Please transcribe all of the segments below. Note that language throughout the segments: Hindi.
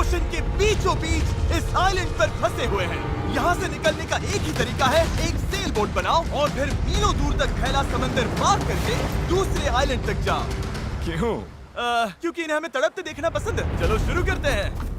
ओशन के बीचों बीच इस आइलैंड पर फंसे हुए हैं। यहाँ से निकलने का एक ही तरीका है, एक सेल बोट बनाओ और फिर मीलों दूर तक फैला समंदर पार करके दूसरे आइलैंड तक जाओ। क्यों? क्योंकि इन्हें हमें तड़पते देखना पसंद है। चलो शुरू करते हैं।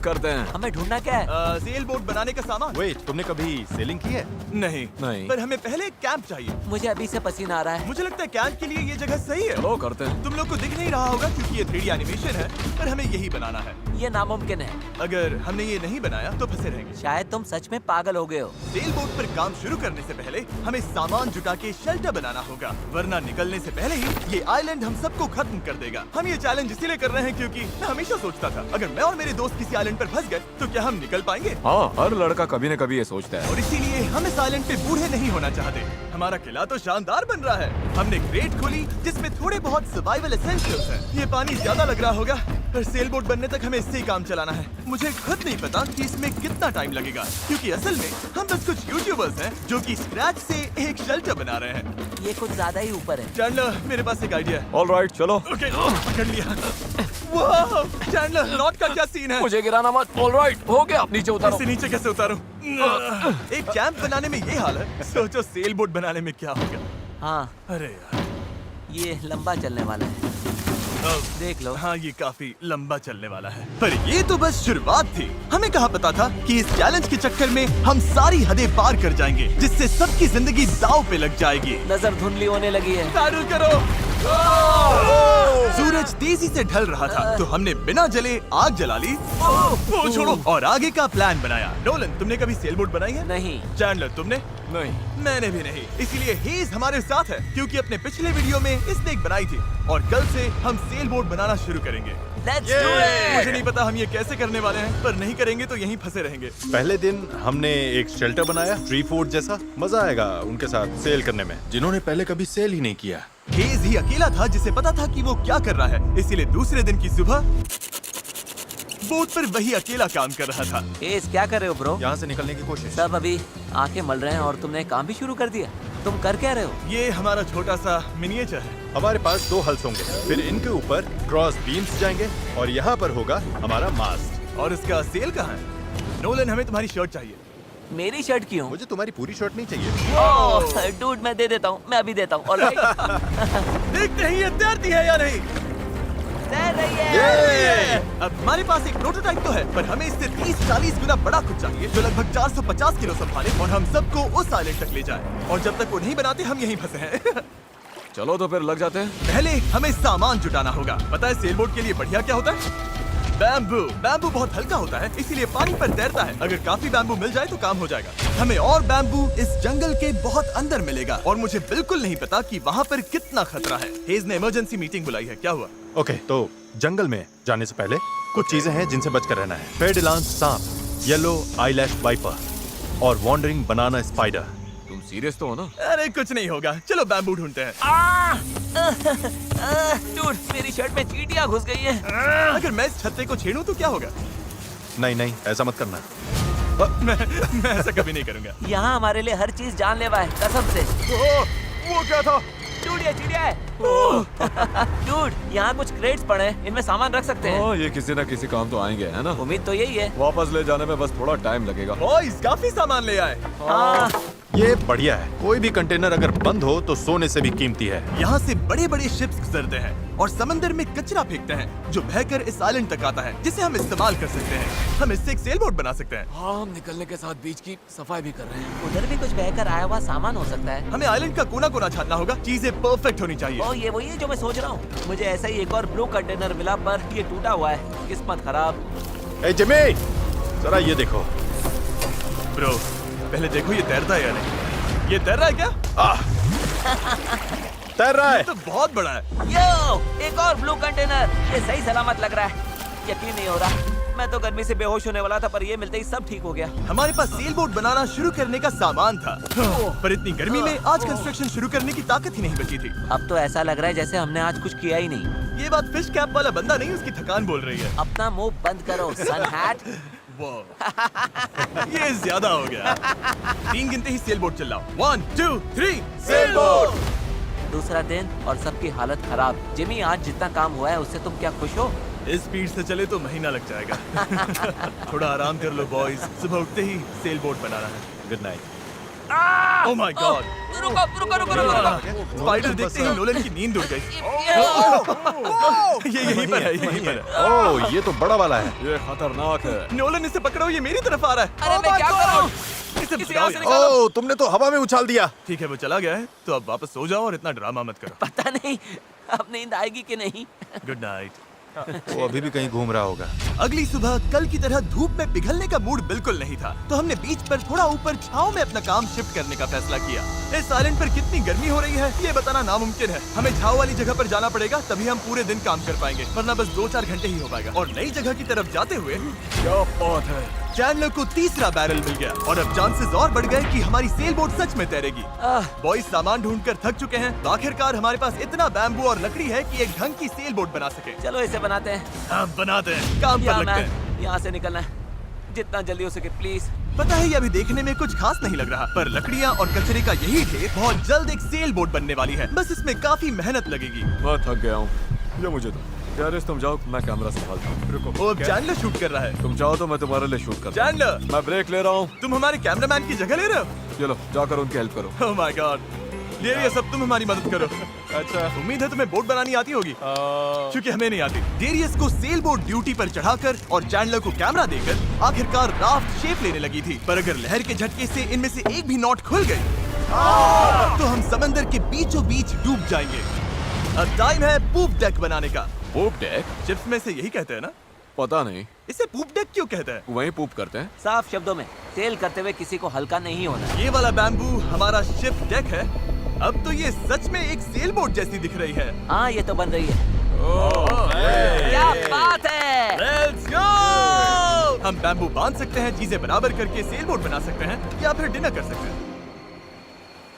हमें ढूंढना क्या है? सेल बोट बनाने का सामान। वेट, तुमने कभी सेलिंग की है? नहीं नहीं। पर हमें पहले एक कैंप चाहिए। मुझे अभी से पसीना आ रहा है। मुझे लगता है कैंप के लिए ये जगह सही है। चलो करते हैं। तुम लोग को दिख नहीं रहा होगा क्योंकि ये 3D एनिमेशन है, पर हमें यही बनाना है। ये नामुमकिन है। अगर हमने ये नहीं बनाया तो फंसे रहेंगे। शायद तुम सच में पागल हो गए हो। सेल बोट पर काम शुरू करने से पहले हमें सामान जुटा के शेल्टर बनाना होगा, वरना निकलने से पहले ही ये आइलैंड हम सबको खत्म कर देगा। हम ये चैलेंज इसीलिए कर रहे हैं क्योंकि मैं हमेशा सोचता था अगर मैं और मेरे दोस्त किसी आइलैंड पर फंस गए तो क्या हम निकल पाएंगे? हाँ, हर लड़का कभी न कभी ये सोचता है। और इसीलिए हम इस आइलैंड पे बूढ़े नहीं होना चाहते। हमारा किला तो शानदार बन रहा है। हमने क्रेट खोली जिसमें थोड़े बहुत सर्वाइवल एसेंशियल्स हैं। ये पानी ज्यादा लग रहा होगा, पर सेल बोट बनने तक हमें इससे ही काम चलाना है। मुझे खुद नहीं पता कि इसमें कितना टाइम लगेगा, क्योंकि असल में हम बस कुछ यूट्यूबर्स हैं जो कि स्क्रैच से एक शेल्टर बना रहे हैं। ये कुछ ज्यादा ही ऊपर है। चैंडलर, मेरे पास एक आइडिया है। ऑलराइट, चलो। ओके, पकड़ लिया। वाह, चैंडलर, नॉट का क्या सीन है? मुझे गिराना मत। ऑलराइट, हो गया, नीचे उतारो। इससे नीचे कैसे उतारूं? एक कैंप बनाने में ये हाल है, सोचो सेल बोट बनाने में क्या होगा। हाँ, अरे यार, ये लंबा चलने वाला है। देख लो। हाँ, ये काफी लंबा चलने वाला है, पर ये तो बस शुरुआत थी। हमें कहाँ पता था कि इस चैलेंज के चक्कर में हम सारी हदें पार कर जाएंगे, जिससे सबकी जिंदगी दांव पे लग जाएगी। नजर धुंधली होने लगी है। तारुल करो। सूरज तेजी से ढल रहा था, तो हमने बिना जले आग जला ली। वो छोड़ो, और आगे का प्लान बनाया। नोलन, तुमने कभी सेल बोट बनाई है? नहीं। चैंडलर, तुमने? नहीं। मैंने भी नहीं। इसीलिए हेज हमारे साथ है, क्योंकि अपने पिछले वीडियो में इसने एक बनाई थी, और कल से हम सेल बोट बनाना शुरू करेंगे। Let's do it! मुझे नहीं पता हम ये कैसे करने वाले हैं, पर नहीं करेंगे तो यहीं फंसे रहेंगे। पहले दिन हमने एक शेल्टर बनाया, ट्री फूड जैसा। मजा आएगा उनके साथ सेल करने में, जिन्होंने पहले कभी सेल ही नहीं किया। हेज ही अकेला था जिसे पता था कि वो क्या कर रहा है, इसीलिए दूसरे दिन की सुबह बोट पर वही अकेला काम कर रहा था। एस, क्या कर रहे हो ब्रो? यहाँ से निकलने की कोशिश। सब अभी आंखें मल रहे हैं और तुमने काम भी शुरू कर दिया। तुम कर क्या रहे हो? ये हमारा छोटा सा मिनिएचर है। हमारे पास 2 हल्स होंगे, फिर इनके ऊपर क्रॉस बीम्स जाएंगे और यहाँ पर होगा हमारा मास्ट। और इसका सेल कहाँ है? नोलन, हमें तुम्हारी शर्ट चाहिए। मेरी शर्ट क्यों? मुझे तुम्हारी पूरी शर्ट नहीं चाहिए। डूड, मैं दे देता हूँ, मैं अभी देता हूँ। ऑलराइट। देखते ही ये तैरती है या नहीं। तैर रही है। अब हमारे पास एक प्रोटोटाइप तो है, पर हमें इससे 30-40 गुना बड़ा कुछ चाहिए, जो लगभग 450 किलो संभाले और हम सबको उस आइलैंड तक ले जाए। और जब तक वो नहीं बनाते हम यहीं फंसे हैं। चलो तो फिर लग जाते हैं। पहले हमें सामान जुटाना होगा। पता है सेल बोट के लिए बढ़िया क्या होता है? बैम्बू। बैम्बू बहुत हल्का होता है, इसीलिए पानी पर तैरता है। अगर काफी बैम्बू मिल जाए तो काम हो जाएगा। हमें और बैम्बू इस जंगल के बहुत अंदर मिलेगा, और मुझे बिल्कुल नहीं पता कि वहाँ पर कितना खतरा है। हेज ने इमरजेंसी मीटिंग बुलाई है, क्या हुआ? ओके, तो जंगल में जाने से पहले कुछ चीजें हैं जिनसे बचकर रहना है। फेडिलांस सांप, येलो आईलैश वाइपर और वॉन्डरिंग बनाना स्पाइडर। तुम सीरियस तो हो ना? अरे कुछ नहीं होगा, चलो बैम्बू ढूंढते हैं। डूड, मेरी शर्ट में चींटियां घुस गई हैं। अगर मैं इस छत्ते को छेड़ूं तो क्या होगा? नहीं नहीं, ऐसा मत करना। मैं ऐसा कभी नहीं करूंगा। यहाँ हमारे लिए हर चीज जानलेवा है, कसम से। वो क्या था? डूड, ये चिड़िया है। डूड, यहाँ कुछ क्रेट्स पड़े हैं, इनमें सामान रख सकते हैं। हाँ, ये किसी न किसी काम तो आएंगे, है ना? उम्मीद तो यही है। वापस ले जाने में बस थोड़ा टाइम लगेगा। बॉयज, काफी सामान ले आए। हाँ। ये बढ़िया है। कोई भी कंटेनर अगर बंद हो तो सोने से भी कीमती है। यहाँ से बड़े बड़े शिप्स गुजरते हैं और समंदर में कचरा फेंकते हैं, जो बहकर इस आइलैंड तक आता है, जिसे हम इस्तेमाल कर सकते हैं। हम इससे एक सेल बोट बना सकते हैं। हाँ, हम निकलने के साथ बीच की सफाई भी कर रहे हैं। उधर भी कुछ बहकर आया हुआ सामान हो सकता है। हमें आइलैंड का कोना कोना छानना होगा, चीजें परफेक्ट होनी चाहिए। ओ, ये वही है जो मैं सोच रहा हूँ। मुझे ऐसा ही एक और ब्लू कंटेनर मिला, पर ये टूटा हुआ है। किस्मत खराब। ए जिमी, जरा ये देखो। ब्रो, पहले देखो ये तैरता है या नहीं। ये तैर रहा है क्या? तैर रहा है। तो बहुत बड़ा है। यो, एक और ब्लू कंटेनर। ये सही सलामत लग रहा है। यकीन नहीं हो रहा। मैं तो गर्मी से बेहोश होने वाला था, पर ये मिलते ही सब ठीक हो गया। हमारे पास सेल बोट बनाना शुरू करने का सामान था, पर इतनी गर्मी में आज कंस्ट्रक्शन शुरू करने की ताकत ही नहीं बची थी। अब तो ऐसा लग रहा है जैसे हमने आज कुछ किया ही नहीं। ये बात फिश कैप वाला बंदा नहीं, उसकी थकान बोल रही है। अपना मुंह बंद करो, सन हैट। ये ज्यादा हो गया। 3 गिनते ही सेल बोट चलाओ। 1 2 3 सेल बोट। दूसरा दिन और सबकी हालत खराब। जिमी, आज जितना काम हुआ है उससे तुम क्या खुश हो? इस स्पीड से चले तो महीना लग जाएगा। थोड़ा आराम कर लो बॉयज, सुबह उठते ही सेल बोट बनाना है। Good night. Oh my God, रुको रुको रुको रुको। स्पाइडर देखते ही नोलन की नींद उड़ गई। ये यहीं पर है, यहीं पर है। ओह, ये तो बड़ा वाला है। ये खतरनाक है। नोलन इसे पकड़ो, ये मेरी तरफ आ रहा है। अरे मैं क्या कर रहा हूँ? इसे किसी बचाओ और से यार। निकालो। ओह, तुमने तो हवा में उछाल दिया। ठीक है, वो चला गया है, तो अब वापस सो जाओ और इतना ड्रामा मत करो। पता नहीं अब नींद आएगी कि नहीं। Good night. वो अभी भी कहीं घूम रहा होगा। अगली सुबह कल की तरह धूप में पिघलने का मूड बिल्कुल नहीं था, तो हमने बीच पर थोड़ा ऊपर छांव में अपना काम शिफ्ट करने का फैसला किया। इस आइलैंड पर कितनी गर्मी हो रही है ये बताना नामुमकिन है। हमें छांव वाली जगह पर जाना पड़ेगा, तभी हम पूरे दिन काम कर पाएंगे, वरना बस 2-4 घंटे ही हो पाएगा। और नई जगह की तरफ जाते हुए क्या बात है। चैंडलर को तीसरा बैरल मिल गया और अब चांसेस और बढ़ गए कि हमारी सेल बोट सच में तैरेगी। बॉयज सामान ढूंढकर थक चुके हैं, तो आखिरकार हमारे पास इतना बैम्बू और लकड़ी है कि एक ढंग की सेल बोट बना सके। चलो इसे बनाते हैं। हाँ, बनाते हैं, काम पर लगते हैं। यहाँ से निकलना है जितना जल्दी हो सके प्लीज। पता है ये अभी देखने में कुछ खास नहीं लग रहा, पर लकड़ियाँ और कचरे का यही ढेर बहुत जल्द एक सेल बोट बनने वाली है। बस इसमें काफी मेहनत लगेगी। मैं थक गया हूँ, ये मुझे दो। गैरेज तुम जाओ, मैं कैमरा संभालता हूँ। रुको, वो अब चैंडलर शूट कर रहा है। तुम जाओ तो मैं तुम्हारे लिए शूट करता चैंडलर, हूँ। मैं ब्रेक ले रहा हूँ। तुम हमारे कैमरामैन की जगह ले रहे हो? चलो जाकर उनकी हेल्प करो। ओह माय गॉड, ये सब तुम हमारी मदद करो। अच्छा उम्मीद है तुम्हें बोट बनानी आती होगी, क्योंकि हमें नहीं आती। डेरियस को सेल बोट ड्यूटी पर चढ़ाकर और चैंडलर को कैमरा देकर आखिरकार राफ्ट शेप लेने लगी थी, पर अगर लहर के झटके से इनमें से एक भी नॉट खुल गई तो हम समंदर के बीचों बीच डूब जाएंगे। अब टाइम है पूप डेक बनाने का। पूप डेक? शिप्स में से यही कहते हैं ना? पता नहीं, इसे पूप डेक क्यों कहते हैं? वहीं पूप करते हैं। साफ शब्दों में सेल करते हुए किसी को हल्का नहीं होना। ये वाला बैम्बू हमारा शिप डेक है। अब तो ये सच में एक सेल बोट जैसी दिख रही है। हाँ ये तो बन रही है। क्या बात है। Let's go! हम बैम्बू बांध सकते हैं, चीजें बराबर करके सेल बोट बना सकते हैं, या फिर डिनर कर सकते हैं।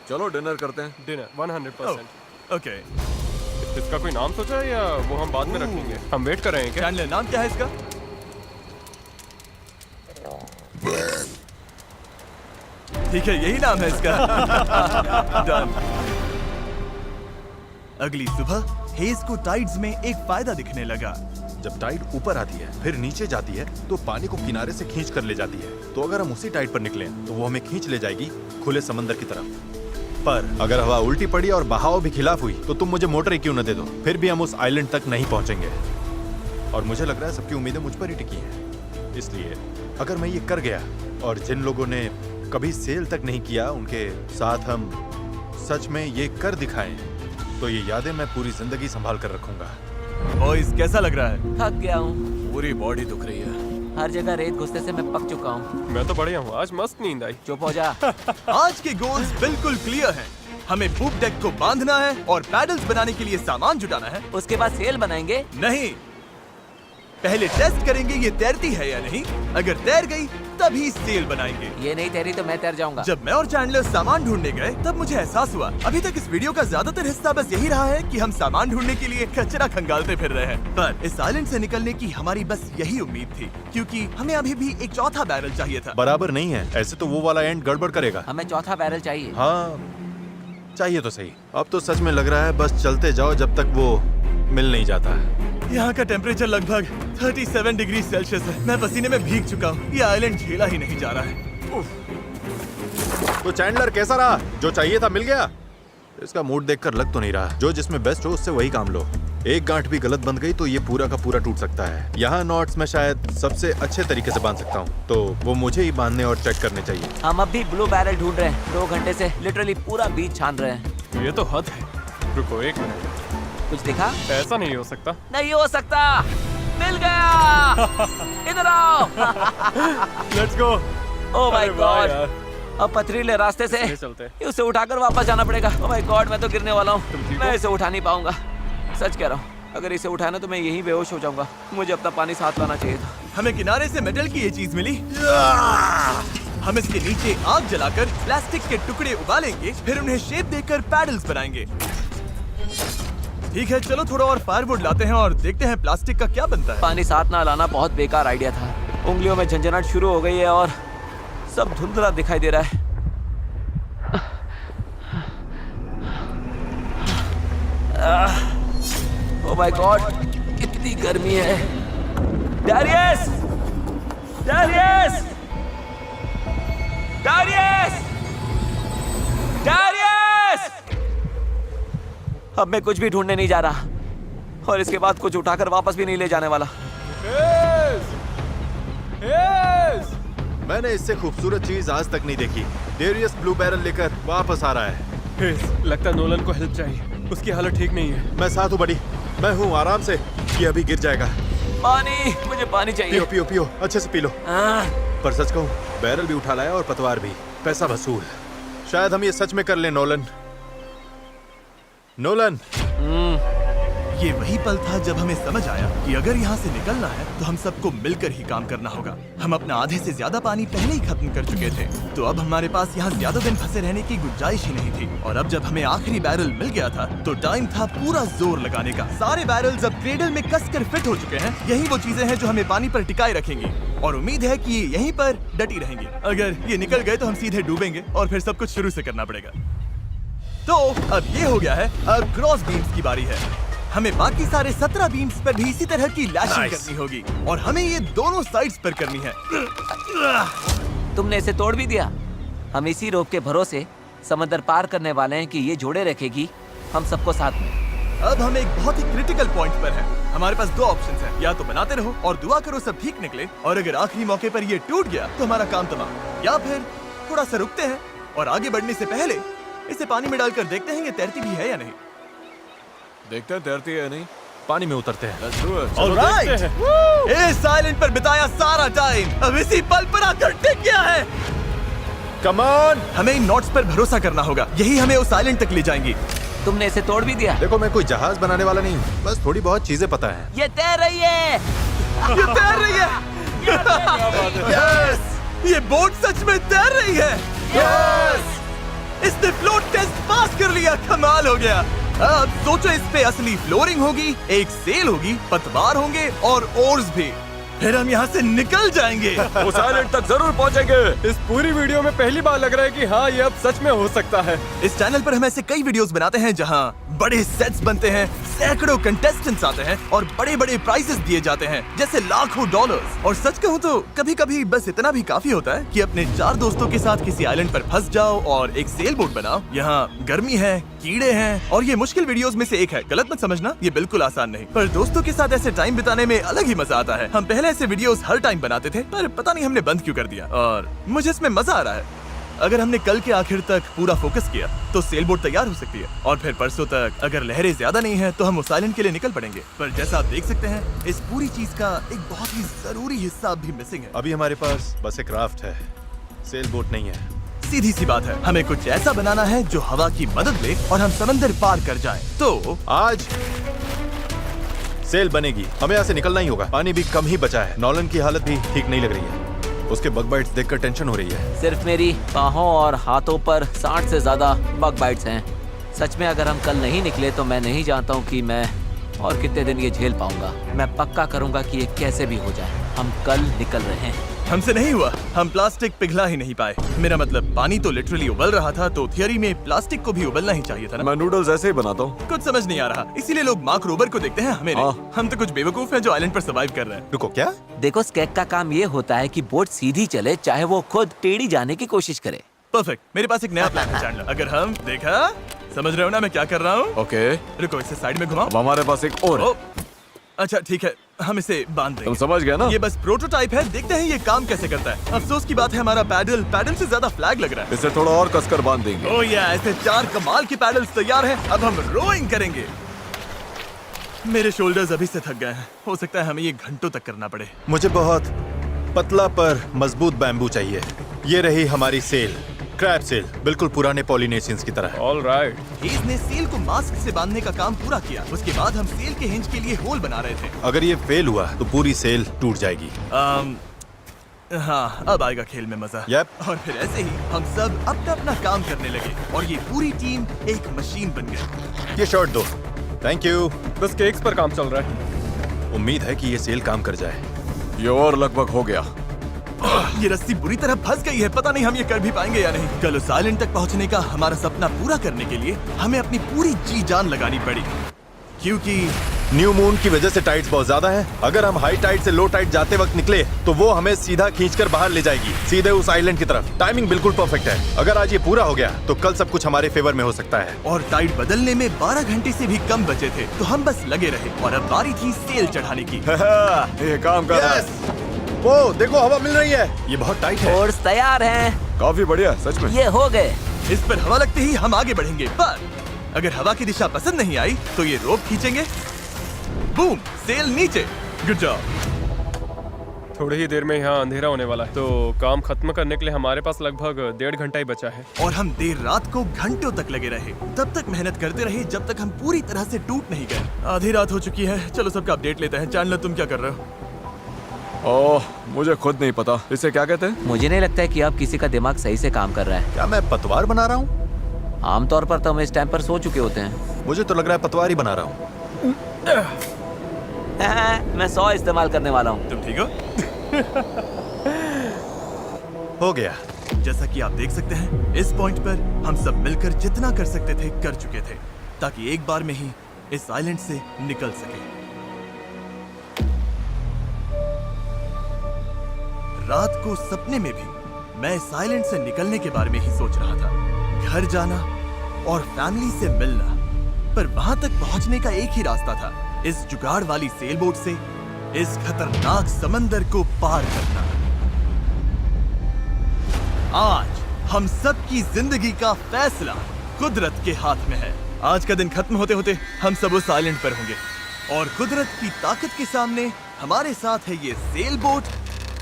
चलो डिनर करते हैं। डिनर 100%। ओके, इसका कोई नाम सोचा है या वो हम बाद में रखेंगे? हम वेट कर रहे हैं क्या? चैंडलर नाम क्या है इसका? ठीक है, यही नाम है इसका। Done. अगली सुबह हेज को टाइड्स में एक फायदा दिखने लगा। जब टाइड ऊपर आती है फिर नीचे जाती है तो पानी को किनारे से खींच कर ले जाती है। तो अगर हम उसी टाइड पर निकलें तो वो हमें खींच ले जाएगी खुले समंदर की तरफ। पर अगर हवा उल्टी पड़ी और बहाव भी खिलाफ हुई तो तुम मुझे मोटर ही क्यों न दे दो, फिर भी हम उस आइलैंड तक नहीं पहुंचेंगे। और मुझे लग रहा है सबकी उम्मीदें मुझ पर ही टिकी हैं। इसलिए अगर मैं ये कर गया और जिन लोगों ने कभी सेल तक नहीं किया उनके साथ हम सच में ये कर दिखाएं, तो ये यादें मैं पूरी जिंदगी संभाल कर रखूंगा। बॉयज कैसा लग रहा है? थक गया हूँ, पूरी बॉडी दुख रही है। हर जगह रेत घुसने से मैं पक चुका हूँ। मैं तो बढ़िया हूँ, आज मस्त नींद आई। चुप हो जा। आज के गोल्स बिल्कुल क्लियर हैं। हमें पूप डेक को बांधना है और पैडल्स बनाने के लिए सामान जुटाना है। उसके बाद सेल बनाएंगे। नहीं, पहले टेस्ट करेंगे ये तैरती है या नहीं। अगर तैर गई तभी सेल बनाएंगे। ये नहीं तैरी तो मैं तैर जाऊंगा। जब मैं और चैंडलर सामान ढूंढने गए तब मुझे एहसास हुआ अभी तक इस वीडियो का ज्यादातर हिस्सा बस यही रहा है कि हम सामान ढूंढने के लिए कचरा खंगालते फिर रहे हैं। पर इस आइलैंड से निकलने की हमारी बस यही उम्मीद थी, क्योंकि हमें अभी भी एक चौथा बैरल चाहिए था। बराबर नहीं है, ऐसे तो वो वाला एंड गड़बड़ करेगा। हमें चौथा बैरल चाहिए। हाँ चाहिए तो सही। अब तो सच में लग रहा है बस चलते जाओ जब तक वो मिल नहीं जाता है। यहाँ का टेम्परेचर लगभग 37 डिग्री सेल्सियस है। मैं पसीने में भीग चुका हूँ। ये आइलैंड झेला ही नहीं जा रहा है। तो चैंडलर कैसा रहा? जो चाहिए था मिल गया? इसका मूड देखकर लग तो नहीं रहा। जो जिसमें बेस्ट हो उससे वही काम लो। एक गांठ भी गलत बंध गई तो ये पूरा का पूरा टूट सकता है। यहाँ नॉट्स में शायद सबसे अच्छे तरीके से बांध सकता हूँ, तो वो मुझे ही बांधने और चेक करने चाहिए। हम अब भी ब्लू बैरल ढूंढ रहे हैं। 2 घंटे से लिटरली पूरा बीच छान रहे हैं। ये तो हद है। रुको 1 मिनट, कुछ दिखा? ऐसा नहीं हो सकता। नहीं हो सकता। मिल गया। इधर आओ। Let's go. ओह माय अरे वाह गॉड। यार। अब पथरीले रास्ते से ये चलते हैं। उसे उठाकर वापस जाना पड़ेगा। ओह माय गॉड, मैं तो गिरने वाला हूँ। तुम ठीक मैं हो? इसे उठा नहीं पाऊंगा। सच कह रहा हूँ, अगर इसे उठाना तो मैं यहीं बेहोश हो जाऊंगा। मुझे अपना पानी साथ लाना चाहिए था। हमें किनारे से मेटल की ये चीज मिली। हम इसके नीचे आग जलाकर प्लास्टिक के टुकड़े उबालेंगे, फिर उन्हें शेप देकर पैडल्स बनाएंगे। ठीक है, चलो थोड़ा और फायरवुड लाते हैं और देखते हैं प्लास्टिक का क्या बनता है। पानी साथ ना लाना बहुत बेकार आइडिया था। उंगलियों में झंझनाहट शुरू हो गई है और सब धुंधला दिखाई दे रहा है। ओह माय गॉड, कितनी गर्मी है। डैरियस! डैरियस! डैरियस! डैरियस! अब मैं कुछ भी ढूंढने नहीं जा रहा और इसके बाद कुछ उठाकर वापस भी नहीं ले जाने वाला। मैंने इससे खूबसूरत चीज आज तक नहीं देखी। डेरियस ब्लू बैरल लेकर वापस आ रहा है। लगता है नोलन को हेल्प चाहिए, उसकी हालत ठीक नहीं है। मैं साथ हूँ बड़ी, मैं हूँ आराम से। ये अभी गिर जाएगा। पानी, मुझे पानी चाहिए। पियो पियो पियो, अच्छे से पी लो। पर सच कहूँ, बैरल भी उठा लाया और पतवार भी। पैसा वसूल। शायद हम ये सच में कर लें नोलन। नोलन, ये वही पल था जब हमें समझ आया कि अगर यहाँ से निकलना है तो हम सबको मिलकर ही काम करना होगा। हम अपना आधे से ज्यादा पानी पहले ही खत्म कर चुके थे, तो अब हमारे पास यहाँ ज्यादा दिन फंसे रहने की गुंजाइश ही नहीं थी। और अब जब हमें आखिरी बैरल मिल गया था तो टाइम था पूरा जोर लगाने का। सारे बैरल्स अब क्रेडल में कसकर फिट हो चुके हैं। यही वो चीजें हैं जो हमें पानी पर टिकाए रखेंगी और उम्मीद है कि ये यहीं पर डटी रहेंगी। अगर ये निकल गए तो हम सीधे डूबेंगे और फिर सब कुछ शुरू से करना पड़ेगा। तो अब ये हो गया है, अब क्रॉस बीम्स की बारी है। हमें बाकी सारे 17 बीम्स पर भी इसी तरह की लैशिंग करनी होगी और हमें ये दोनों साइड्स पर करनी है। तुमने इसे तोड़ भी दिया। हम इसी रोप के भरोसे समंदर पार करने वाले हैं कि ये जोड़े रखेगी हम सबको साथ में। अब हम एक बहुत ही क्रिटिकल पॉइंट पर हैं। हमारे पास दो ऑप्शंस हैं, या तो बनाते रहो और दुआ करो सब ठीक निकले, और अगर आखिरी मौके पर ये टूट गया तो हमारा काम तमाम। या फिर थोड़ा सा रुकते हैं और आगे बढ़ने से पहले इसे पानी में डालकर देखते हैं ये तैरती भी है या नहीं। देखते हैं तैरती है या नहीं। पानी में उतरते हैं। Let's do it. ऑलराइट, इस आइलैंड पर बिताया सारा टाइम अब इसी पल पर आकर टिक गया है। Come on. हमें इन नोट्स पर भरोसा करना होगा, यही हमें उस आइलैंड तक ले जाएंगी। तुमने इसे तोड़ भी दिया। देखो, मैं कोई जहाज बनाने वाला नहीं, बस थोड़ी बहुत चीजें पता है। ये तैर रही है। ये तैर रही है। यस, ये बोट सच में तैर रही है। यस, इसने फ्लोट टेस्ट पास कर लिया। कमाल हो गया। अब सोचो, इस पे असली फ्लोरिंग होगी, एक सेल होगी, पतवार होंगे और ओर्स भी। फिर हम यहाँ से निकल जाएंगे। उस आइलैंड तक जरूर पहुंचेंगे। इस पूरी वीडियो में पहली बार लग रहा है कि हाँ, ये अब सच में हो सकता है। इस चैनल पर हम ऐसे कई वीडियोस बनाते हैं जहाँ बड़े सेट्स बनते हैं, सैकड़ों कंटेस्टेंट्स आते हैं और बड़े बड़े प्राइजेस दिए जाते हैं, जैसे लाखों डॉलर्स। और सच कहूँ तो कभी कभी बस इतना भी काफी होता है कि अपने 4 दोस्तों के साथ किसी आइलैंड पर फंस जाओ और एक सेल बोट बनाओ। यहाँ गर्मी है, कीड़े हैं और ये मुश्किल वीडियोस में से एक है। गलत मत समझना, ये बिल्कुल आसान नहीं, पर दोस्तों के साथ ऐसे टाइम बिताने में अलग ही मजा आता है। हम पहले ऐसे वीडियोस हर टाइम बनाते थे, पर पता नहीं हमने बंद क्यों कर दिया, और मुझे इसमें मजा आ रहा है। अगर हमने कल के आखिर तक पूरा फोकस किया तो सेल बोट तैयार हो सकती है, और फिर परसों तक अगर लहरें ज्यादा नहीं है तो हम उस आइलैंड के लिए निकल पड़ेंगे। पर जैसा आप देख सकते हैं, इस पूरी चीज का एक बहुत ही जरूरी हिस्सा भी मिसिंग है। अभी हमारे पास बस एक राफ्ट है, सेल बोट नहीं है। सीधी सी बात है, हमें कुछ ऐसा बनाना है जो हवा की मदद ले और हम समंदर पार कर जाएं। तो आज सेल बनेगी, हमें यहाँ से निकलना ही होगा। पानी भी कम ही बचा है। नॉलन की हालत भी ठीक नहीं लग रही है, उसके बग बाइट्स देखकर टेंशन हो रही है। सिर्फ मेरी बाहों और हाथों पर 60 से ज्यादा बग बाइट्स हैं। सच में अगर हम कल नहीं निकले तो मैं नहीं जानता हूँ कि मैं और कितने दिन ये झेल पाऊंगा। मैं पक्का करूंगा कि ये कैसे भी हो जाए। हम कल निकल रहे हैं। हमसे नहीं हुआ, हम प्लास्टिक पिघला ही नहीं पाए। मेरा मतलब पानी तो लिटरली उबल रहा था, तो थियरी में प्लास्टिक को भी उबलना ही चाहिए था ना। मैं नूडल्स ऐसे ही बनाता हूँ। कुछ समझ नहीं आ रहा, इसीलिए लोग मार्क रोबर को देखते हैं, हमें नहीं। हम तो कुछ बेवकूफ हैं जो आइलैंड पर सर्वाइव कर रहे हैं। रुको, क्या? देखो, स्केक का काम ये होता है कि बोट सीधी चले, चाहे वो खुद टेढ़ी जाने की कोशिश करे। परफेक्ट, मेरे पास एक नया प्लान है चैंडलर। अगर हम देखा, समझ रहे हो ना मैं क्या कर रहा हूँ? ओके, रुको, इसे साइड में घुमाओ। अब हमारे पास एक और है। ओ, अच्छा ठीक है, हम इसे बांध तुम देंगे। समझ गया ना? ये बस प्रोटोटाइप है, देखते हैं ये काम कैसे करता है। अफसोस की बात है, हमारा पैडल से ज्यादा फ्लैग लग रहा है। इसे थोड़ा और कसकर बांध देंगे। ओह या, ऐसे 4 कमाल के पैडल्स तैयार हैं। अब हम रोइंग करेंगे। मेरे शोल्डर्स अभी से थक गए हैं, हो सकता है हमें ये घंटों तक करना पड़े। मुझे बहुत पतला पर मजबूत बैम्बू चाहिए। ये रही हमारी सेल, क्रैब सेल, बिल्कुल पुराने पॉलिनेशियंस की तरह। All right. हेज ने सेल को मास्क से बांधने का काम पूरा किया। उसके बाद हम सेल के हिंज के लिए होल बना रहे थे। अगर ये फेल हुआ तो पूरी सेल टूट जाएगी। हाँ, अब आएगा खेल में मजा। Yep. और फिर ऐसे ही हम सब अपना अपना काम करने लगे और ये पूरी टीम एक मशीन बन गई। ये शॉट दो। Thank you. बस केक्स पर काम चल रहा है। उम्मीद है कि ये सेल काम कर जाए। ये और लगभग हो गया। ये रस्सी बुरी तरह फंस गई है, पता नहीं हम ये कर भी पाएंगे या नहीं। कल उस आइलैंड तक पहुंचने का हमारा सपना पूरा करने के लिए हमें अपनी पूरी जी जान लगानी पड़ी, क्योंकि न्यू मून की वजह से टाइड्स बहुत ज्यादा हैं। अगर हम हाई टाइड से लो टाइड जाते वक्त निकले तो वो हमें सीधा खींचकर बाहर ले जाएगी, सीधे उस आइलैंड की तरफ। टाइमिंग बिल्कुल परफेक्ट है। अगर आज ये पूरा हो गया तो कल सब कुछ हमारे फेवर में हो सकता है। और टाइड बदलने में 12 घंटे से भी कम बचे थे, तो हम बस लगे रहे और अब बारी थी सेल चढ़ाने की। ये काम कर रहा है। Yes! वो देखो हवा मिल रही है। ये बहुत टाइट है। ओर्स तैयार हैं। काफी बढ़िया, सच में। ये हो गए। इस पर हवा लगते ही हम आगे बढ़ेंगे, पर अगर हवा की दिशा पसंद नहीं आई तो ये रोप खींचेंगे। बूम, सेल नीचे। Good job. थोड़ी ही देर में यहाँ अंधेरा होने वाला है, तो काम खत्म करने के लिए हमारे पास लगभग 1.5 घंटा ही बचा है। और हम देर रात को घंटों तक लगे रहे, तब तक मेहनत करते रहे जब तक हम पूरी तरह से टूट नहीं गए। आधी रात हो चुकी है, चलो सबका अपडेट लेते हैं। चैंडलर, तुम क्या कर रहे हो? ओह, मुझे खुद नहीं पता इसे क्या कहते हैं। मुझे नहीं लगता है कि अब किसी का दिमाग सही से काम कर रहा है। क्या मैं पतवार बना रहा हूँ? आमतौर पर तो हम इस टाइम पर सो चुके होते हैं। मुझे तो लग रहा है पतवार ही बना रहा हूँ। मैं 100 इस्तेमाल करने वाला हूँ। तुम ठीक हो? हो गया। जैसा कि आप देख सकते हैं, इस पॉइंट पर हम सब मिलकर जितना कर सकते थे कर चुके थे, ताकि एक बार में ही इस आइलैंड से निकल सके। रात को सपने में भी मैं इस आइलैंड से निकलने के बारे में ही सोच रहा था। घर जाना और फैमिली से मिलना, पर वहां तक पहुंचने का एक ही रास्ता था, इस जुगाड़ वाली सेल बोट से इस खतरनाक समंदर को पार करना। आज हम सब की जिंदगी का फैसला कुदरत के हाथ में है। आज का दिन खत्म होते होते हम सब उस आइलैंड पर होंगे, और कुदरत की ताकत के सामने हमारे साथ है ये सेल बोट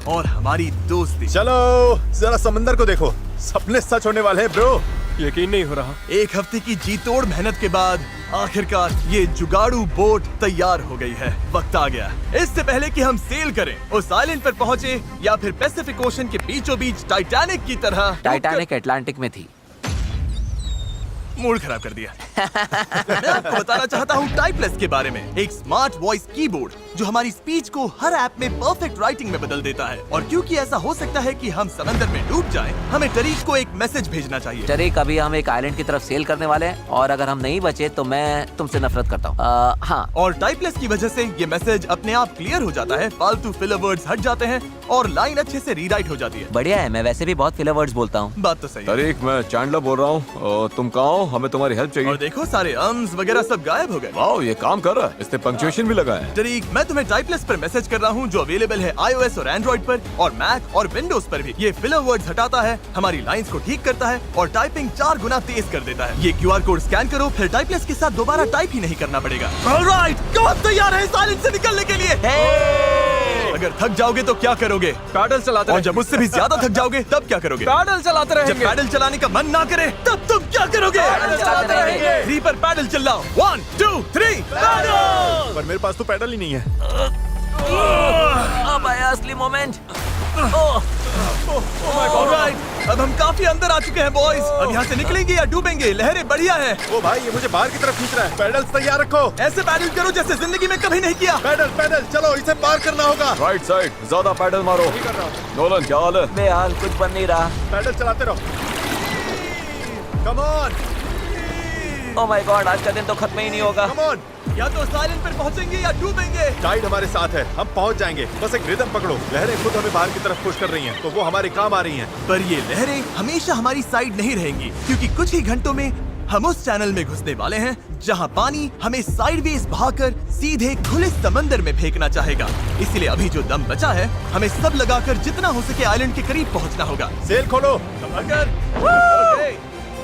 और हमारी दोस्ती। चलो जरा समंदर को देखो, सपने सच होने वाले हैं ब्रो। यकीन नहीं हो रहा। एक हफ्ते की जी तोड़ मेहनत के बाद आखिरकार ये जुगाड़ू बोट तैयार हो गई है। वक्त आ गया, इससे पहले कि हम सेल करें, उस आइलैंड पर पहुंचे या फिर पैसिफिक ओशन के बीचों बीच टाइटैनिक की तरह। टाइटैनिक अटलांटिक में थी। मूड खराब कर दिया। मैं आपको बताना चाहता हूँ टाइपलेस के बारे में, एक स्मार्ट वॉइस कीबोर्ड जो हमारी स्पीच को हर ऐप में परफेक्ट राइटिंग में बदल देता है। और क्योंकि ऐसा हो सकता है कि हम समंदर में डूब जाएं, हमें टरीक को एक मैसेज भेजना चाहिए। टरीक, अभी हम एक आइलैंड की तरफ सेल करने वाले हैं, और अगर हम नहीं बचे तो मैं तुमसे नफरत करता हूँ। हाँ। और टाइपलेस की वजह से ये मैसेज अपने आप क्लियर हो जाता है, फालतू फिलर वर्ड्स हट जाते हैं और लाइन अच्छे से रीराइट हो जाती है। बढ़िया है, मैं वैसे भी बहुत फिलर वर्ड्स बोलता हूँ। बात तो सही है। तरीक, मैं चैंडलर बोल रहा हूँ। तुम कहाँ हो? हमें तुम्हारी हेल्प चाहिए। और देखो सारे अम्स वगैरह सब गायब हो गए। वाओ, ये काम कर रहा है। इसने पंक्चुएशन भी लगा है। टरीक, मैं तुम्हें टाइपलेस पर मैसेज कर रहा हूँ जो अवेलेबल है iOS और एंड्रॉइड पर, और मैक और विंडोज पर भी। ये फिलर वर्ड्स हटाता है, हमारी लाइंस को ठीक करता है और टाइपिंग 4 गुना तेज कर देता है। ये QR कोड स्कैन करो, फिर टाइपलेस के साथ दोबारा टाइप ही नहीं करना पड़ेगा। ऑलराइट, कब तैयार है इस आइलैंड से निकलने के लिए? अगर थक जाओगे तो क्या करोगे? पैडल चलाते और जब उससे भी ज्यादा थक जाओगे तब क्या करोगे? पैडल चलाते जब रहेंगे। पैडल चलाने का मन ना करे तब तुम क्या करोगे? पैडल चलाते रहेंगे। 3 पर पैडल चिल्लाओ। 1 2 3 पैडल। पर मेरे पास तो पैडल ही नहीं है। अब आया असली मोमेंट। ऑलराइट, अब हम काफी अंदर आ चुके हैं बॉयज। अब यहाँ से निकलेंगे या डूबेंगे? लहरें बढ़िया है। ओ भाई, ये मुझे बाहर की तरफ खींच रहा है। पैडल्स तैयार रखो। ऐसे पैडल करो जैसे जिंदगी में कभी नहीं किया। पैडल पैडल, चलो इसे पार करना होगा। राइट साइड, ज्यादा पैडल मारो। नोलन, क्या हाल है? बेहाल, कुछ बन नहीं रहा। पैडल चलाते रहो। Come on, oh my God, आज का दिन तो खत्म ही नहीं होगा। Come on. या तो साइलेंट पर पहुंचेंगे या डूबेंगे। टाइड हमारे साथ है, हम पहुंच जाएंगे। बस एक रिदम पकड़ो। लहरें खुद हमें बाहर की तरफ पुश कर रही हैं, तो वो हमारे काम आ रही हैं। पर ये लहरें हमेशा हमारी साइड नहीं रहेंगी, क्योंकि कुछ ही घंटों में हम उस चैनल में घुसने वाले हैं जहां पानी हमें साइडवेज बहाकर सीधे खुले समंदर में फेंकना चाहेगा। इसलिए अभी जो दम बचा है, हमें सब लगाकर जितना हो सके आइलैंड के करीब पहुंचना होगा। सेल खोलो। ओके,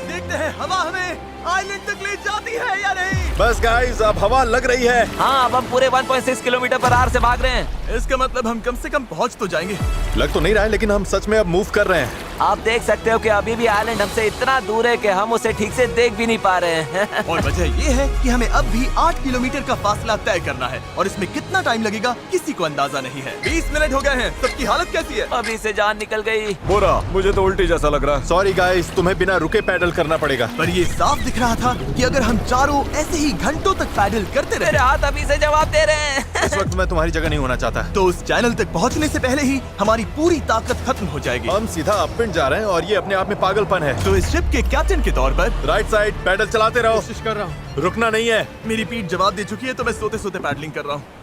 देखते हैं हवा हमें आइलैंड तक ले जाती है या नहीं। बस गाइस, अब हवा लग रही है। हाँ, अब हम पूरे 1.6 किलोमीटर पर आवर से भाग रहे हैं। इसका मतलब हम कम से कम पहुंच तो जाएंगे। लग तो नहीं रहा है, लेकिन हम सच में अब मूव कर रहे हैं। आप देख सकते हो कि अभी भी आइलैंड हमसे इतना दूर है कि हम उसे ठीक से देख भी नहीं पा रहे हैं। और वजह ये है कि हमें अब भी 8 किलोमीटर का फासला तय करना है, और इसमें कितना टाइम लगेगा किसी को अंदाजा नहीं है। 20 मिनट हो गए हैं। सबकी हालत कैसी है? अभी से जान निकल गई। बुरा, मुझे तो उल्टी जैसा लग रहा है। सॉरी गाइस, तुम्हें बिना रुके पैडल करना पड़ेगा। पर ये साफ दिख रहा था कि अगर हम चारों ऐसे ही घंटों तक पैडल करते मेरे रहे हाथ अभी से जवाब दे रहे हैं। इस वक्त मैं तुम्हारी जगह नहीं होना चाहता। तो उस चैनल तक पहुंचने से पहले ही हमारी पूरी ताकत खत्म हो जाएगी। हम सीधा अपविंड जा रहे हैं और ये अपने आप में पागलपन है। तो इस शिप के कैप्टन के तौर पर राइट साइड पैडल चलाते रहो, कोशिश कर रहा हूँ। रुकना नहीं है। मेरी पीठ जवाब दे चुकी है, तो मैं सोते सोते पैडलिंग कर रहा हूँ।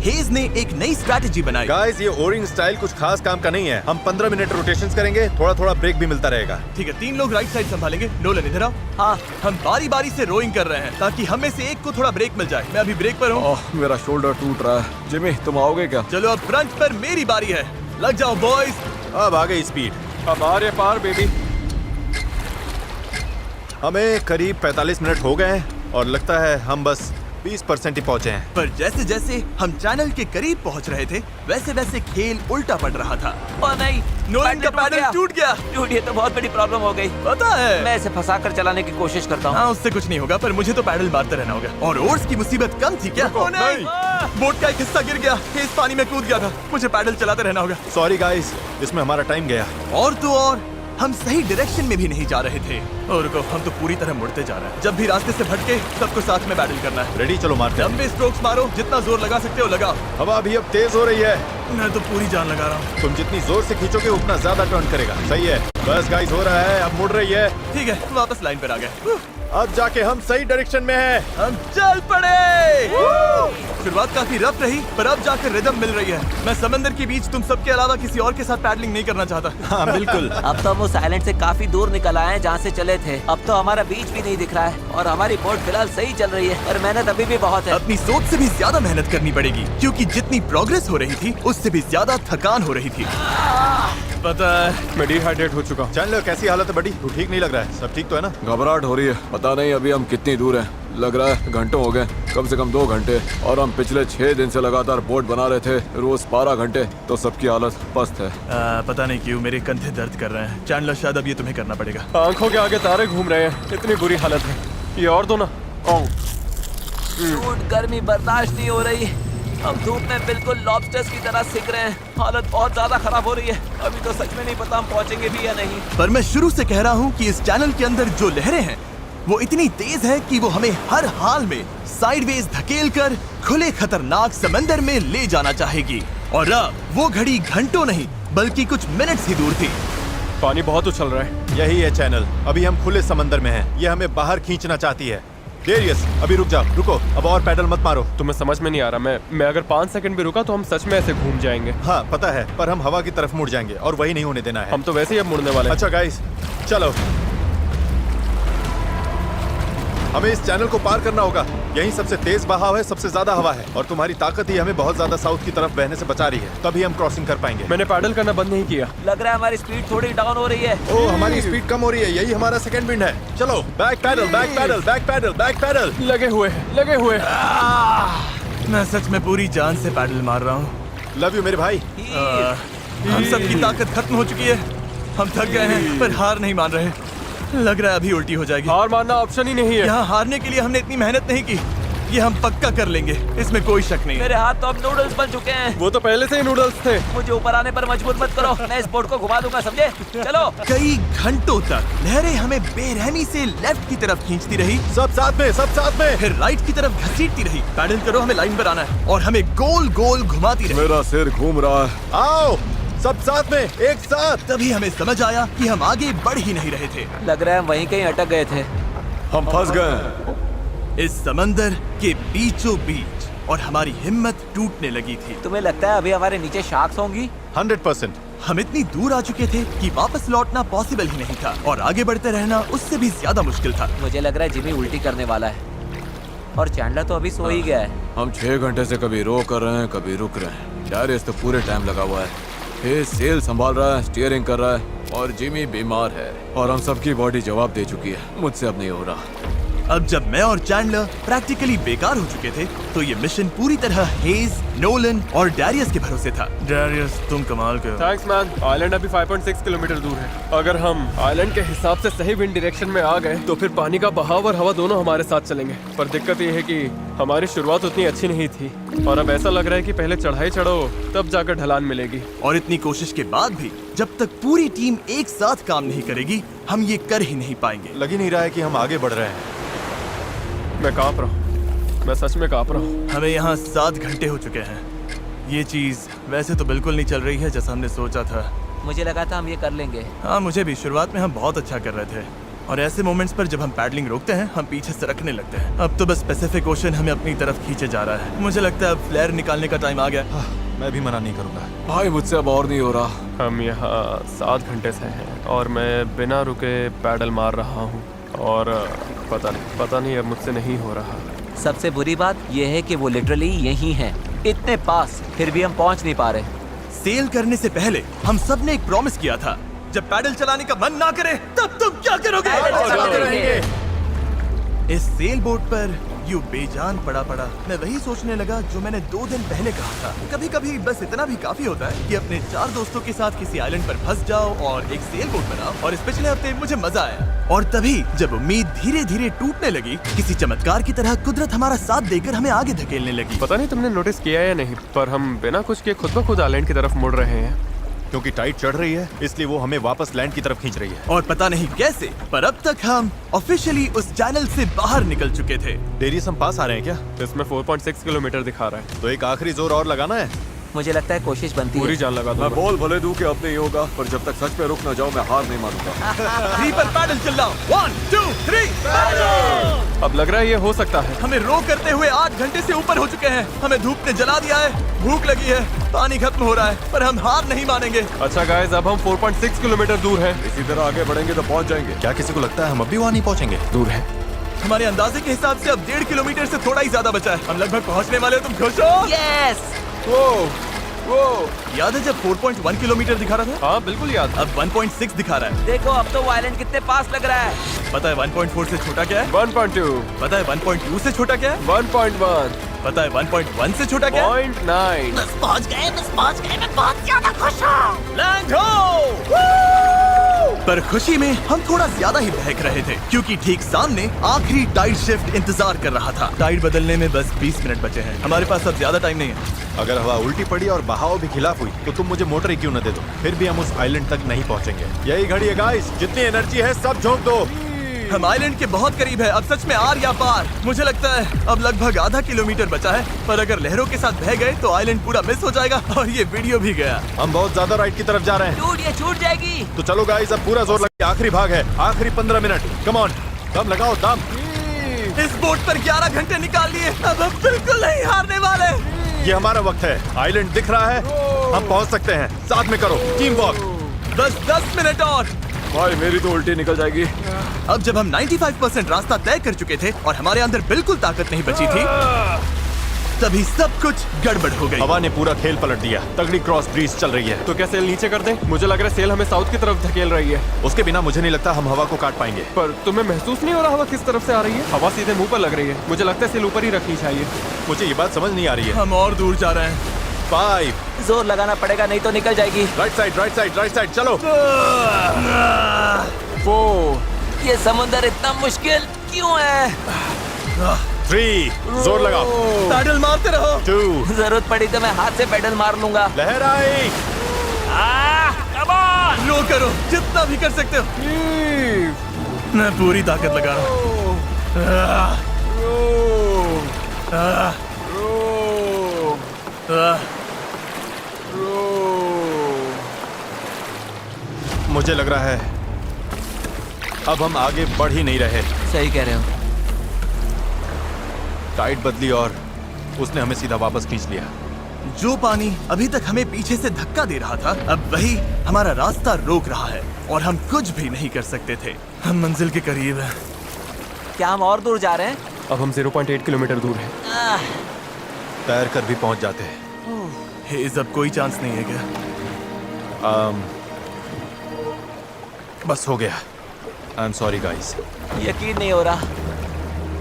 हेज ने एक नई स्ट्रैटेजी बनाई। गाइस, ये ओरिंग स्टाइल कुछ खास काम का नहीं है। हम 15 मिनट रोटेशंस करेंगे, थोड़ा थोड़ा ब्रेक भी मिलता रहेगा। ठीक है, 3 लोग राइट साइड संभालेंगे। नोलन इधर आओ। हाँ, हम बारी बारी से रोइंग कर रहे हैं ताकि हम में से एक को थोड़ा ब्रेक मिल जाए। मैं अभी ब्रेक पर हूँ। ओह, मेरा शोल्डर टूट रहा है। जिमी, तुम आओगे क्या? चलो अब फ्रंट पर मेरी बारी है। लग जाओ बॉयज। अब आ गई स्पीड। हमारे पार बेबी। हमें करीब 45 मिनट हो गए हैं और लगता है हम बस 20% ही पहुंचे हैं। पर जैसे जैसे हम चैनल के करीब पहुंच रहे थे, वैसे वैसे खेल उल्टा पड़ रहा था। ओ नहीं, नोलन का पैडल टूट गया। टूट, ये तो बहुत बड़ी प्रॉब्लम हो गई। पता है, मैं इसे फंसा कर चलाने की कोशिश करता हूँ। हाँ, उससे कुछ नहीं होगा, पर मुझे तो पैडल मारते रहना होगा। और ओर्स की मुसीबत कम थी क्या? ओ नहीं, बोट का एक हिस्सा गिर गया। इस पानी में कूद गया था। मुझे पैडल चलाते रहना होगा। सॉरी गाइस, इसमें हमारा टाइम गया। और तो और हम सही डायरेक्शन में भी नहीं जा रहे थे। और रुको, हम तो पूरी तरह मुड़ते जा रहे हैं। जब भी रास्ते से भटके, सबको साथ में पैडल करना है। रेडी, चलो मारते हैं। लंबे स्ट्रोक्स मारो, जितना जोर लगा सकते हो लगाओ। हवा भी अब तेज हो रही है। मैं तो पूरी जान लगा रहा हूँ। तुम जितनी जोर से खींचोगे उतना ज्यादा टर्न करेगा। सही है, बस गाइस हो रहा है, अब मुड़ रही है। ठीक है, वापस लाइन पर आ गए। अब जाके हम सही डायरेक्शन में हैं। हम चल पड़े। शुरुआत काफी रफ रही, पर अब जाकर रिदम मिल रही है। मैं समंदर के बीच तुम सबके अलावा किसी और के साथ पैडलिंग नहीं करना चाहता। हाँ बिल्कुल। अब तो हम उस आइलैंड से काफी दूर निकल आए हैं जहाँ से चले थे। अब तो हमारा बीच भी नहीं दिख रहा है और हमारी बोट फिलहाल सही चल रही है, पर मेहनत अभी भी बहुत है। अपनी सोच से भी ज्यादा मेहनत करनी पड़ेगी, क्योंकि जितनी प्रोग्रेस हो रही थी उससे भी ज्यादा थकान हो रही थी। पता है, मैं डिहाइड्रेट हो चुका हूँ। चैनलर, कैसी हालत है बड़ी? तू ठीक नहीं लग रहा है। सब ठीक तो है ना? घबराहट हो रही है। पता नहीं अभी हम कितनी दूर हैं। लग रहा है घंटों हो गए, कम से कम 2 घंटे। और हम पिछले 6 दिन से लगातार बोट बना रहे थे, रोज 12 घंटे। तो सबकी हालत पस्त है। पता नहीं क्यों मेरे कंधे दर्द कर रहे हैं। चैंडलर, शायद अब ये तुम्हें करना पड़ेगा। आंखों के आगे तारे घूम रहे हैं। इतनी बुरी हालत है। ये और दो ना। सूट, गर्मी बर्दाश्त नहीं हो रही। हम धूप में बिल्कुल लॉबस्टर्स की तरह सिक रहे हैं। हालत बहुत ज्यादा खराब हो रही है। अभी तो सच में नहीं पता हम पहुंचेंगे भी या नहीं। पर मैं शुरू से कह रहा हूँ कि इस चैनल के अंदर जो लहरें हैं वो इतनी तेज है कि वो हमें हर हाल में साइडवेज धकेल कर खुले खतरनाक समंदर में ले जाना चाहेगी। और अब वो घड़ी घंटों नहीं बल्कि कुछ मिनट्स ही दूर थी। पानी बहुत उछल रहा है। यही है चैनल। अभी हम खुले समंदर में हैं। ये हमें बाहर खींचना चाहती है। डेरियस, अभी रुक जाओ। रुको, अब और पैडल मत मारो। तुम्हें समझ में नहीं आ रहा। मैं अगर 5 सेकंड भी रुका तो हम सच में ऐसे घूम जाएंगे। हाँ पता है, पर हम हवा की तरफ मुड़ जाएंगे और वही नहीं होने देना है। हम तो वैसे ही अब मुड़ने वाले हैं। अच्छा गाइस, चलो। हमें इस चैनल को पार करना होगा। यही सबसे तेज बहाव है, सबसे ज्यादा हवा है और तुम्हारी ताकत ही हमें बहुत ज्यादा साउथ की तरफ बहने से बचा रही है। तभी हम क्रॉसिंग कर पाएंगे। मैंने पैडल करना बंद नहीं किया। लग रहा है हमारी स्पीड थोड़ी डाउन हो रही है। ओ, हमारी स्पीड कम हो रही है। यही हमारा सेकंड विंड है। चलो, back pedal, back pedal, back pedal, back pedal. लगे हुए हैं, लगे हुए हैं। मैं सच में पूरी जान से पैडल मार रहा हूँ। लव यू मेरे भाई। हम सबकी ताकत खत्म हो चुकी है। हम थक गए हैं, पर हार नहीं मान रहे। लग रहा है अभी उल्टी हो जाएगी। हार मानना ऑप्शन ही नहीं है। यहाँ हारने के लिए हमने इतनी मेहनत नहीं की। ये हम पक्का कर लेंगे, इसमें कोई शक नहीं है। मेरे हाथ तो अब नूडल्स बन चुके हैं। वो तो पहले से ही नूडल्स थे। मुझे ऊपर आने पर मजबूर मत करो। मैं इस बोट को घुमा दूंगा, समझे? चलो। कई घंटों तक लहरें हमें बेरहमी से लेफ्ट की तरफ खींचती रही, सब साथ में, सब साथ में। फिर राइट की तरफ घसीटती रही। पैडल करो, हमें लाइन पर आना है और हमें गोल गोल घुमाती रही। मेरा सिर घूम रहा है। आओ, सब साथ में, एक साथ। तभी हमें समझ आया कि हम आगे बढ़ ही नहीं रहे थे। लग रहा है हम वहीं कहीं अटक गए थे। हम फंस गए हैं। इस समंदर के बीचों बीच और हमारी हिम्मत टूटने लगी थी। तुम्हें लगता है अभी हमारे नीचे शार्क्स होंगी? 100%। हम इतनी दूर आ चुके थे कि वापस लौटना पॉसिबल ही नहीं था और आगे बढ़ते रहना उससे भी ज्यादा मुश्किल था। मुझे लग रहा है जिमी उल्टी करने वाला है और चैंडलर तो अभी सो ही गया है। हम 6 घंटे से कभी रो कर रहे हैं, कभी रुक रहे हैं। डैरियस तो पूरे टाइम लगा हुआ है। हे सेल संभाल रहा है, स्टीयरिंग कर रहा है और जिमी बीमार है और हम सबकी बॉडी जवाब दे चुकी है। मुझसे अब नहीं हो रहा। अब जब मैं और चैंडलर प्रैक्टिकली बेकार हो चुके थे, तो ये मिशन पूरी तरह हेज, नोलन और डैरियस के भरोसे था। डैरियस, तुम कमाल के हो। Thanks man. आइलैंड अभी 5.6 किलोमीटर दूर है। अगर हम आइलैंड के हिसाब से सही विंड डायरेक्शन में आ गए तो फिर पानी का बहाव और हवा दोनों हमारे साथ चलेंगे। पर दिक्कत ये है कि हमारी शुरुआत उतनी अच्छी नहीं थी और अब ऐसा लग रहा है कि पहले चढ़ाई चढ़ो तब जाकर ढलान मिलेगी। और इतनी कोशिश के बाद भी जब तक पूरी टीम एक साथ काम नहीं करेगी, हम ये कर ही नहीं पाएंगे। लग ही नहीं रहा है कि हम आगे बढ़ रहे हैं। मैं कांप रहा हूँ, मैं सच में कांप रहा हूँ। हमें यहाँ 7 घंटे हो चुके हैं। ये चीज वैसे तो बिल्कुल नहीं चल रही है जैसा हमने सोचा था। मुझे लगा था हम ये कर लेंगे। हाँ, मुझे भी। शुरुआत में हम बहुत अच्छा कर रहे थे और ऐसे मोमेंट्स पर जब हम पैडलिंग रोकते हैं, हम पीछे सरकने लगते हैं। अब तो बस पैसिफिक ओशन हमें अपनी तरफ खींचे जा रहा है। मुझे लगता है अब फ्लेयर निकालने का टाइम आ गया। मैं भी मना नहीं करूंगा। भाई मुझसे अब और नहीं हो रहा। हम यहाँ 7 घंटे से हैं और मैं बिना रुके पैडल मार रहा हूँ और पता नहीं अब मुझसे नहीं हो रहा। सबसे बुरी बात यह है कि वो लिटरली यहीं हैं, इतने पास, फिर भी हम पहुंच नहीं पा रहे। सेल करने से पहले हम सब ने एक प्रॉमिस किया था, जब पैडल चलाने का मन ना करे तब तुम क्या करोगे? इस सेल बोट पर यूं बेजान पड़ा मैं वही सोचने लगा जो मैंने 2 दिन पहले कहा था। कभी कभी बस इतना भी काफी होता है कि अपने 4 दोस्तों के साथ किसी आइलैंड पर फंस जाओ और एक सेल बोट बनाओ। और इस पिछले हफ्ते मुझे मजा आया। और तभी जब उम्मीद धीरे धीरे टूटने लगी, किसी चमत्कार की तरह कुदरत हमारा साथ देकर हमें आगे धकेलने लगी। पता नहीं तुमने नोटिस किया या नहीं, पर हम बिना कुछ किए खुद ब खुद आइलैंड की तरफ मुड़ रहे हैं। क्योंकि टाइड चढ़ रही है, इसलिए वो हमें वापस लैंड की तरफ खींच रही है। और पता नहीं कैसे, पर अब तक हम ऑफिशियली उस चैनल से बाहर निकल चुके थे। डेरियस हम पास आ रहे हैं क्या? इसमें 4.6 किलोमीटर दिखा रहा है। तो एक आखिरी जोर और लगाना है। मुझे लगता है कोशिश बनती पूरी है। जान लगा मैं दूंगा। बोल भले दूं कि अब नहीं होगा, पर जब तक सच में रुक ना जाऊं मैं हार नहीं मानूंगा। 3 पर पैडल चलाओ। 1 2 3 अब लग रहा है ये हो सकता है। हमें रो करते हुए 8 घंटे से ऊपर हो चुके हैं। हमें धूप ने जला दिया है, भूख लगी है, पानी खत्म हो रहा है, पर हम हार नहीं मानेंगे। अच्छा गाइस, अब हम 4.6 किलोमीटर दूर हैं। इसी तरह आगे बढ़ेंगे तो पहुंच जाएंगे। क्या किसी को लगता है हम अभी वहाँ नहीं पहुँचेंगे? दूर है। हमारे अंदाजे के हिसाब से अब 1.5 किलोमीटर से थोड़ा ही ज्यादा बचा है। हम लगभग पहुंचने वाले हो। तुम खुश हो? यस! वो याद है जब 4.1 किलोमीटर दिखा रहा था? हाँ बिल्कुल याद। अब 1.6 दिखा रहा है। देखो अब तो वो आइलैंड कितने पास लग रहा है। पता है 1.4 से छोटा क्या है? 1.2, पता है 1.2 से छोटा क्या है? 1.1, पता है 1.1 से छोटा क्या है? 0.9। बस पहुंच गए, मैं बहुत ज्यादा खुश हूँ। लैंड हो! पर खुशी में हम थोड़ा ज्यादा ही बहक रहे थे, क्योंकि ठीक सामने आखिरी टाइड शिफ्ट इंतजार कर रहा था। टाइड बदलने में बस 20 मिनट बचे हैं। हमारे पास अब ज्यादा टाइम नहीं है। अगर हवा उल्टी पड़ी और बहाव भी खिलाफ हुई तो तुम मुझे मोटर ही क्यों न दे दो, फिर भी हम उस आइलैंड तक नहीं पहुंचेंगे। यही घड़ी है गाइस, जितनी एनर्जी है सब झोंक दो। हम आइलैंड के बहुत करीब है। अब सच में आर या पार। मुझे लगता है अब लगभग आधा किलोमीटर बचा है, पर अगर लहरों के साथ बह गए तो आइलैंड पूरा मिस हो जाएगा और ये वीडियो भी गया। हम बहुत ज्यादा राइट की तरफ जा रहे हैं। डूड, ये छूट जाएगी। तो चलो गाइस, अब पूरा जोर लगा। आखिरी भाग है, आखिरी 15 मिनट। कम ऑन, दम लगाओ, दम। इस बोट पर 11 घंटे निकाल लिए। अब हम बिल्कुल नहीं हारने वाले। ये हमारा वक्त है। आइलैंड दिख रहा है, हम पहुंच सकते हैं। साथ में करो, टीम वर्क। बस 10 मिनट और। भाई मेरी तो उल्टी निकल जाएगी। अब जब हम 95% रास्ता तय कर चुके थे और हमारे अंदर बिल्कुल ताकत नहीं बची थी, तभी सब कुछ गड़बड़ हो गई। हवा ने पूरा खेल पलट दिया। तगड़ी क्रॉस ब्रीज चल रही है। तो क्या सेल नीचे कर दें? मुझे लग रहा है सेल हमें साउथ की तरफ धकेल रही है। उसके बिना मुझे नहीं लगता हम हवा को काट पाएंगे। पर तुम्हें महसूस नहीं हो रहा हवा किस तरफ से आ रही है? हवा सीधे मुंह पर लग रही है। मुझे लगता है सेल ऊपर ही रखनी चाहिए। मुझे ये बात समझ नहीं आ रही है। हम और दूर जा रहे हैं। 5 जोर लगाना पड़ेगा, नहीं तो निकल जाएगी। Right side, right side, right side, चलो। 4, ये समुंदर इतना मुश्किल क्यों है? 3, जोर लगाओ। पैडल मारते रहो। 2, जरूरत पड़ी तो मैं हाथ से पेडल मार लूंगा। लहर आई। Come on! लो करो, जितना भी कर सकते हो। मैं पूरी ताकत लगा रहा हूँ। मुझे लग रहा है अब हम आगे बढ़ ही नहीं रहे। सही कह रहे हो। टाइड बदली और उसने हमें सीधा वापस खींच लिया। जो पानी अभी तक हमें पीछे से धक्का दे रहा था, अब वही हमारा रास्ता रोक रहा है और हम कुछ भी नहीं कर सकते थे। हम मंजिल के करीब हैं। क्या हम और दूर जा रहे हैं? अब हम 0.8 किलोमीटर दूर हैं। तैर कर भी पहुंच जाते हैं। हेज, अब कोई चांस नहीं है क्या? बस हो गया। I am sorry guys. यकीन नहीं हो रहा।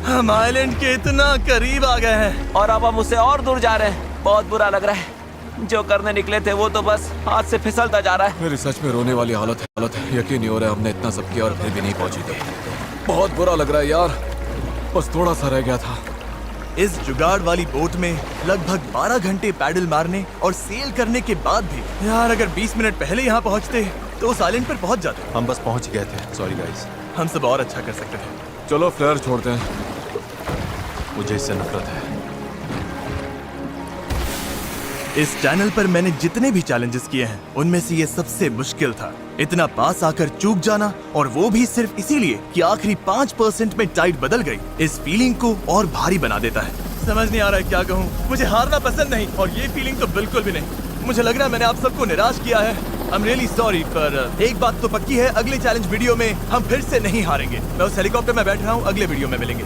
हम आइलैंड के इतना करीब आ गए हैं। और अब हम उससे और दूर जा रहे हैं। बहुत बुरा लग रहा है। जो करने निकले थे वो तो बस हाथ से फिसलता जा रहा है। मेरी सच में रोने वाली हालत है। यकीन नहीं हो रहा है हमने इतना सब किया और फिर भी नहीं पहुंची थी। बहुत बुरा लग रहा है यार। बस थोड़ा सा रह गया था। इस जुगाड़ वाली बोट में लगभग 12 घंटे पैडल मारने और सेल करने के बाद भी यार अगर 20 मिनट पहले यहाँ पहुँचते तो उस आइलैंड पर पहुँच जाते। हम बस पहुंच गए थे। Sorry guys. हम सब और अच्छा कर सकते थे। चलो फ्लेयर छोड़ते हैं। मुझे इससे नफरत है। इस चैनल पर मैंने जितने भी चैलेंजेस किए हैं उनमें से ये सबसे मुश्किल था। इतना पास आकर चूक जाना, और वो भी सिर्फ इसीलिए कि आखिरी 5% में टाइड बदल गई, इस फीलिंग को और भारी बना देता है। समझ नहीं आ रहा है क्या कहूँ। मुझे हारना पसंद नहीं और ये फीलिंग तो बिल्कुल भी नहीं। मुझे लग रहा है मैंने आप सबको निराश किया है। I'm really sorry, पर एक बात तो पक्की है, अगले चैलेंज वीडियो में हम फिर से नहीं हारेंगे। मैं उस हेलीकॉप्टर में बैठ रहा हूँ। अगले वीडियो में मिलेंगे।